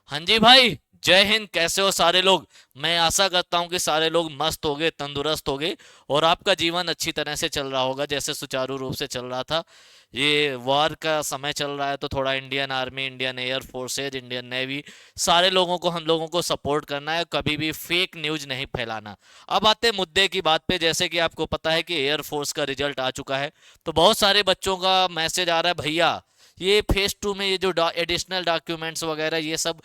हाँ जी भाई, जय हिंद। कैसे हो सारे लोग? मैं आशा करता हूँ कि सारे लोग मस्त हो गए, तंदुरुस्त हो गए और आपका जीवन अच्छी तरह से चल रहा होगा जैसे सुचारू रूप से चल रहा था। ये वॉर का समय चल रहा है तो थोड़ा Indian army, Indian air forces, Indian navy, सारे लोगों को, हम लोगों को सपोर्ट करना है, कभी भी फेक न्यूज नहीं फैलाना। अब आते हैं मुद्दे की बात पे। जैसे कि आपको पता है कि एयर फोर्स का रिजल्ट आ चुका है, तो बहुत सारे बच्चों का मैसेज आ रहा है, भैया ये फेज टू में ये जो एडिशनल डॉक्यूमेंट्स वगैरह ये सब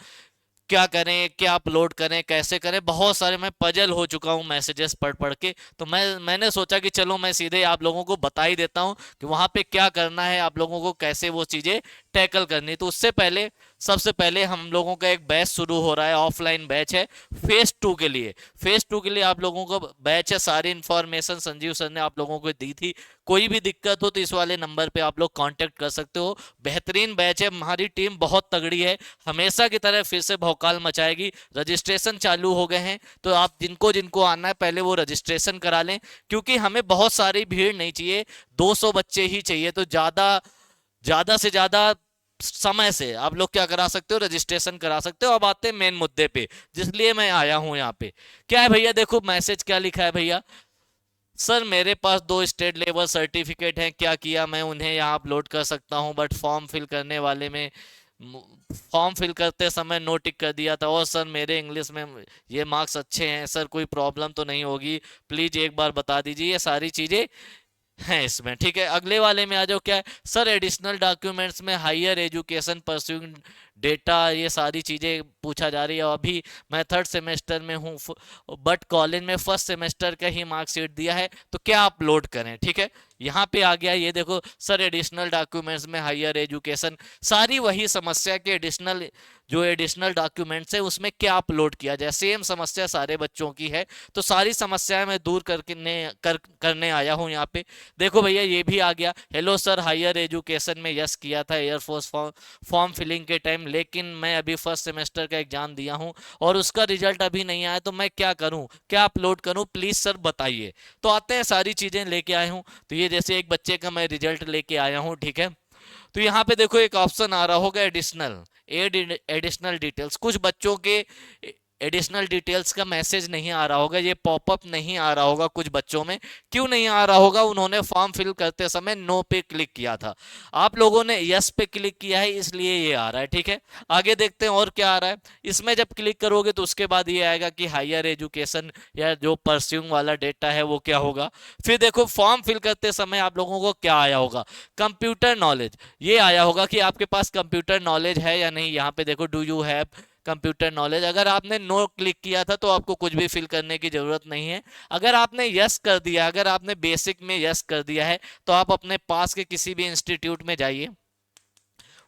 क्या करें, क्या अपलोड करें, कैसे करें। बहुत सारे मैं पजल हो चुका हूँ मैसेजेस पढ़ पढ़ के। तो मैंने सोचा कि चलो मैं सीधे आप लोगों को बता ही देता हूँ कि वहां पे क्या करना है, आप लोगों को कैसे वो चीजें टैकल करनी। तो उससे पहले, सबसे पहले हम लोगों का एक बैच शुरू हो रहा है, ऑफलाइन बैच है फेज टू के लिए। फेज टू के लिए आप लोगों को बैच है, सारी इंफॉर्मेशन संजीव सर ने आप लोगों को दी थी। कोई भी दिक्कत हो तो इस वाले नंबर पे आप लोग कांटेक्ट कर सकते हो। बेहतरीन बैच है, हमारी टीम बहुत तगड़ी है, हमेशा की तरह फिर से भौकाल मचाएगी। रजिस्ट्रेशन चालू हो गए हैं, तो आप जिनको जिनको आना है पहले वो रजिस्ट्रेशन करा लें, क्योंकि हमें बहुत सारी भीड़ नहीं चाहिए, 200 बच्चे ही चाहिए। तो ज्यादा ज्यादा से ज्यादा समय से आप लोग क्या करा सकते हो, रजिस्ट्रेशन करा सकते हो। अब आते हैं मेन मुद्दे पे, जिसलिए मैं आया हूं यहाँ पे। क्या है भैया, देखो मैसेज क्या लिखा है भैया। सर मेरे पास दो स्टेट लेवल सर्टिफिकेट हैं, क्या किया मैं उन्हें यहाँ अपलोड कर सकता हूँ, बट फॉर्म फिल करने वाले में फॉर्म फिल करते समय नो टिक कर दिया था। और सर मेरे इंग्लिश में ये मार्क्स अच्छे हैं सर, कोई प्रॉब्लम तो नहीं होगी, प्लीज एक बार बता दीजिए। ये सारी चीजें हैं इसमें, ठीक है। अगले वाले में आ जाओ, क्या है सर, एडिशनल डॉक्यूमेंट्स में हायर एजुकेशन परस्यूइंग डेटा, ये सारी चीजें पूछा जा रही है। अभी मैं थर्ड सेमेस्टर में हूँ, बट कॉलेज में फर्स्ट सेमेस्टर का ही मार्कशीट दिया है, तो क्या अपलोड करें, ठीक है। यहाँ पे आ गया, ये देखो सर, एडिशनल डॉक्यूमेंट्स में हायर एजुकेशन, सारी वही समस्या के एडिशनल, जो एडिशनल डॉक्यूमेंट्स है उसमें क्या अपलोड किया जाए, सेम समस्या सारे बच्चों की है। तो सारी समस्याएं मैं दूर करने आया हूँ यहाँ पे। देखो भैया ये भी आ गया, हेलो सर, हायर एजुकेशन में यस किया था एयरफोर्स फॉर्म फॉर्म फिलिंग के टाइम, लेकिन मैं अभी फर्स्ट सेमेस्टर का एग्जाम दिया हूँ और उसका रिजल्ट अभी नहीं आया, तो मैं क्या करूँ, क्या अपलोड करूँ, प्लीज सर बताइए। तो आते हैं, सारी चीजें लेके आया हूँ। तो ये जैसे एक बच्चे का मैं रिजल्ट लेके आया हूँ, ठीक है। तो यहाँ पे देखो एक ऑप्शन आ रहा होगा, एडिशनल एड एडिशनल डिटेल्स। कुछ बच्चों के एडिशनल डिटेल्स का मैसेज नहीं आ रहा होगा, ये पॉपअप नहीं आ रहा होगा कुछ बच्चों में। क्यों नहीं आ रहा होगा, उन्होंने फॉर्म फिल करते समय नो पे क्लिक किया था, आप लोगों ने यस पे क्लिक किया है, इसलिए ये आ रहा है, ठीक है। आगे देखते हैं और क्या आ रहा है। इसमें जब क्लिक करोगे तो उसके बाद ये आएगा कि हायर एजुकेशन या जो परस्यूइंग वाला डेटा है वो क्या होगा। फिर देखो फॉर्म फिल करते समय आप लोगों को क्या आया होगा, कंप्यूटर नॉलेज, ये आया होगा कि आपके पास कंप्यूटर नॉलेज है या नहीं। यहाँ पे देखो, do you have computer knowledge. अगर आपने नो क्लिक किया था तो आपको कुछ भी फिल करने की जरूरत नहीं है। अगर आपने यस कर दिया, अगर आपने बेसिक में यस कर दिया है, तो आप अपने पास के किसी भी इंस्टीट्यूट में जाइए,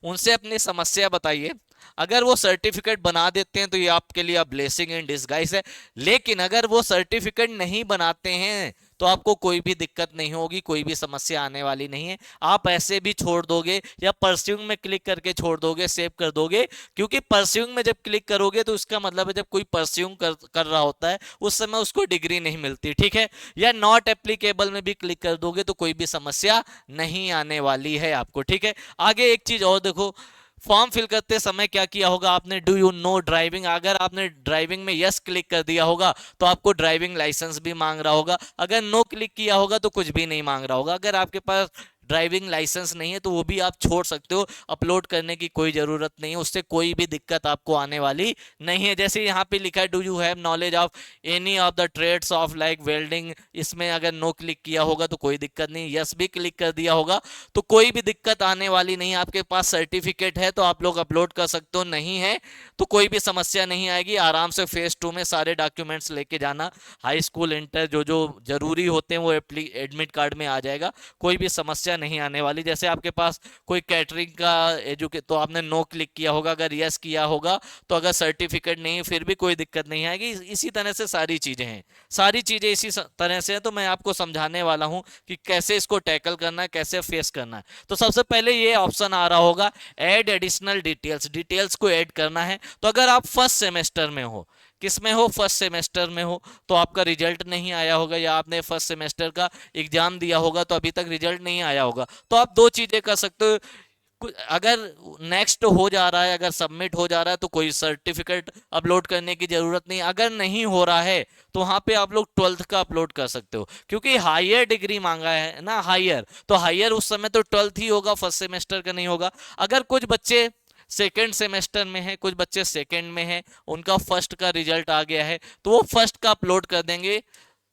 उनसे अपनी समस्या बताइए। अगर वो सर्टिफिकेट बना देते हैं तो ये आपके लिए ब्लेसिंग इन डिस्गाइज है। लेकिन अगर वो सर्टिफिकेट नहीं बनाते हैं तो आपको कोई भी दिक्कत नहीं होगी, कोई भी समस्या आने वाली नहीं है। आप ऐसे भी छोड़ दोगे या परस्यूइंग में क्लिक करके छोड़ दोगे, सेव कर दोगे। क्योंकि परस्यूइंग में जब क्लिक करोगे तो इसका मतलब है जब कोई परस्यूइंग कर रहा होता है उस समय उसको डिग्री नहीं मिलती, ठीक है। या नॉट एप्लीकेबल में भी क्लिक कर दोगे तो कोई भी समस्या नहीं आने वाली है आपको, ठीक है। आगे एक चीज और देखो, फॉर्म फिल करते समय क्या किया होगा आपने, डू यू नो ड्राइविंग। अगर आपने ड्राइविंग में यस क्लिक कर दिया होगा तो आपको ड्राइविंग लाइसेंस भी मांग रहा होगा। अगर नो क्लिक किया होगा तो कुछ भी नहीं मांग रहा होगा। अगर आपके पास ड्राइविंग लाइसेंस नहीं है तो वो भी आप छोड़ सकते हो, अपलोड करने की कोई जरूरत नहीं है, उससे कोई भी दिक्कत आपको आने वाली नहीं है। जैसे यहाँ पे लिखा है, do you have knowledge of any of the trades of like welding, इसमें अगर नो क्लिक किया होगा तो कोई दिक्कत नहीं, यस भी क्लिक कर दिया होगा तो कोई भी दिक्कत आने वाली नहीं। आपके पास सर्टिफिकेट है तो आप लोग अपलोड कर सकते हो, नहीं है तो कोई भी समस्या नहीं आएगी। आराम से फेज टू में सारे डॉक्यूमेंट्स लेके जाना, हाई स्कूल इंटर जो जो जरूरी होते हैं वो एडमिट कार्ड में आ जाएगा, कोई भी समस्या नहीं आने वाली। जैसे आपके पास कोई कैटरिंग का एजुके तो आपने नो क्लिक किया होगा, अगर यस किया होगा तो अगर सर्टिफिकेट नहीं फिर भी कोई दिक्कत नहीं आएगी। इसी तरह से सारी चीजें हैं, सारी चीजें इसी तरह से हैं। तो मैं आपको समझाने वाला हूं कि कैसे इसको टैकल करना है, कैसे फेस करना है। तो सबसे पहले ये ऑप्शन आ रहा होगा, ऐड एडिशनल डिटेल्स, डिटेल्स को ऐड करना है। तो अगर आप फर्स्ट सेमेस्टर में हो, किस में हो, फर्स्ट सेमेस्टर में हो, तो आपका रिजल्ट नहीं आया होगा या आपने फर्स्ट सेमेस्टर का एग्जाम दिया होगा तो अभी तक रिजल्ट नहीं आया होगा, तो आप दो चीजें कर सकते हो। अगर नेक्स्ट हो जा रहा है, अगर सबमिट हो जा रहा है, तो कोई सर्टिफिकेट अपलोड करने की जरूरत नहीं। अगर नहीं हो रहा है तो वहां पे आप लोग 12th का अपलोड कर सकते हो, क्योंकि हायर डिग्री मांगा है ना, हायर, तो हायर उस समय तो 12th ही होगा, फर्स्ट सेमेस्टर का नहीं होगा। अगर कुछ बच्चे सेकेंड सेमेस्टर में है, कुछ बच्चे सेकेंड में है, उनका फर्स्ट का रिजल्ट आ गया है, तो वो फर्स्ट का अपलोड कर देंगे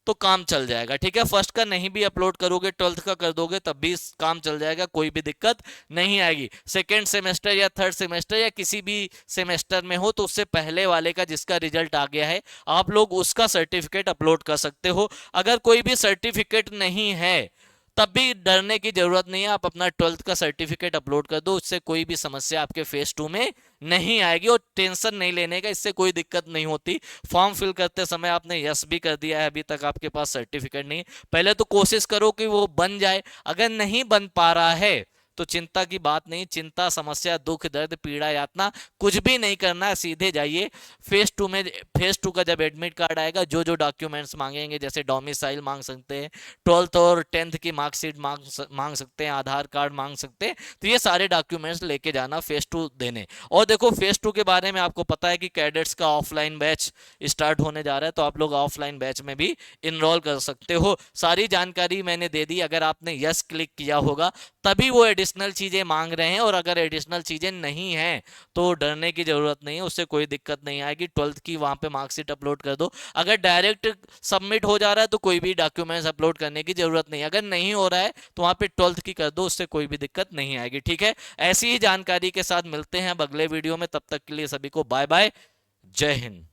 तो काम चल जाएगा। ठीक है, फर्स्ट का नहीं भी अपलोड करोगे, 12th का कर दोगे तब भी काम चल जाएगा, कोई भी दिक्कत नहीं आएगी। सेकेंड सेमेस्टर या थर्ड सेमेस्टर या किसी भी सेमेस्टर में हो तो उससे पहले वाले का जिसका रिजल्ट आ गया है, आप लोग उसका सर्टिफिकेट अपलोड कर सकते हो। अगर कोई भी सर्टिफिकेट नहीं है तब भी डरने की जरूरत नहीं है, आप अपना 12th का सर्टिफिकेट अपलोड कर दो, उससे कोई भी समस्या आपके फेज 2 में नहीं आएगी। और टेंशन नहीं लेने का, इससे कोई दिक्कत नहीं होती। फॉर्म फिल करते समय आपने यस भी कर दिया है, अभी तक आपके पास सर्टिफिकेट नहीं, पहले तो कोशिश करो कि वो बन जाए। अगर नहीं बन पा रहा है तो चिंता की बात नहीं, चिंता, समस्या, दुख, दर्द, पीड़ा, यातना कुछ भी नहीं करना है, सीधे जाइए फेज 2 में। फेज 2 का जब एडमिट कार्ड आएगा, जो जो डॉक्यूमेंट्स मांगेंगे, जैसे डोमिसाइल मांग सकते हैं, 12th और 10th की मार्कशीट मांग सकते हैं, आधार कार्ड मांग सकते हैं, तो ये सारे डॉक्यूमेंट्स लेके जाना फेज 2 देने। और देखो फेज 2 के बारे में आपको पता है कि कैडेट्स का ऑफलाइन बैच स्टार्ट होने जा रहा है, तो आप लोग ऑफलाइन बैच में भी इनरोल कर सकते हो। सारी जानकारी मैंने दे दी, अगर आपने यस क्लिक किया होगा तभी वो एडिशनल चीजें मांग रहे हैं, और अगर एडिशनल चीजें नहीं हैं तो डरने की जरूरत नहीं है, उससे कोई दिक्कत नहीं आएगी। 12th की वहां पे मार्कशीट अपलोड कर दो। अगर डायरेक्ट सबमिट हो जा रहा है तो कोई भी डॉक्यूमेंट्स अपलोड करने की जरूरत नहीं, अगर नहीं हो रहा है तो वहां पे 12th की कर दो, उससे कोई भी दिक्कत नहीं आएगी। ठीक है, ऐसी ही जानकारी के साथ मिलते हैं अब अगले वीडियो में, तब तक के लिए सभी को बाय बाय, जय हिंद।